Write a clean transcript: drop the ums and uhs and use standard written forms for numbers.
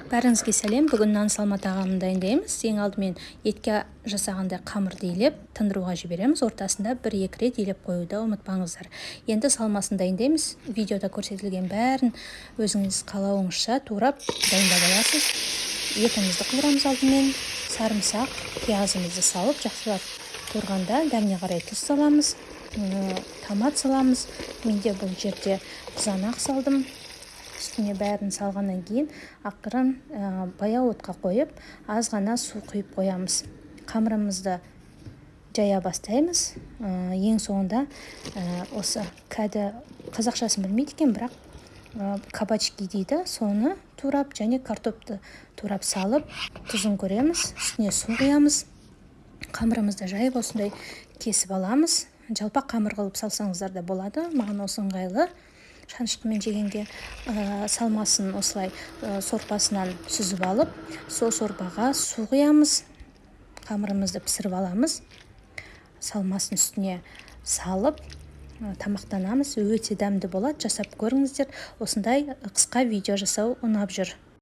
Бәріңізге сәлем. Бүгін нан салма тағамын дайындаймыз. Ең алдымен етке жасағандай қамырды илеп, тындыруға жібереміз. Ортасында 1-2 рет илеп қоюды ұмытпаңыздар. Енді салмасын дайындаймыз. Видеода көрсетілген бәрін өзіңіз қалауыңызша турап дайындап аласыз. Етімізді қуырамыз алдымен. Сарымсақ, пиязымызды салып, жақсылап тұрғанда дәміне қарай тұз саламыз. Томат саламыз. Менде бұл жерде қызанақ салдым. Үстіне бәрін салғаннан кейін ақырын баяу отқа қойып, аз ғана су құйып қоямыз. Қамырымызды жая бастаймыз. Ең соңында осы қазақшасын білмейді екен, бірақ кабачки дейді, соны турап және картопты турап салып, тұзын көреміз. Үстіне су құямыз. Қамырымызды жайып осындай кесіп аламыз. Жалпақ қамыр қылып салсаңыздар да болады. Маған осы ыңғайлы. Шанышқымен жегенге салмасын осылай сорпасынан сүзіп алып, сол сорпаға су құямыз. Қамырымызды пісіріп аламыз. Салмасын үстіне салып, тамақтанамыз. Өте дәмді болады. Жасап көріңіздер. Осындай қысқа видео жасау ұнап жүр.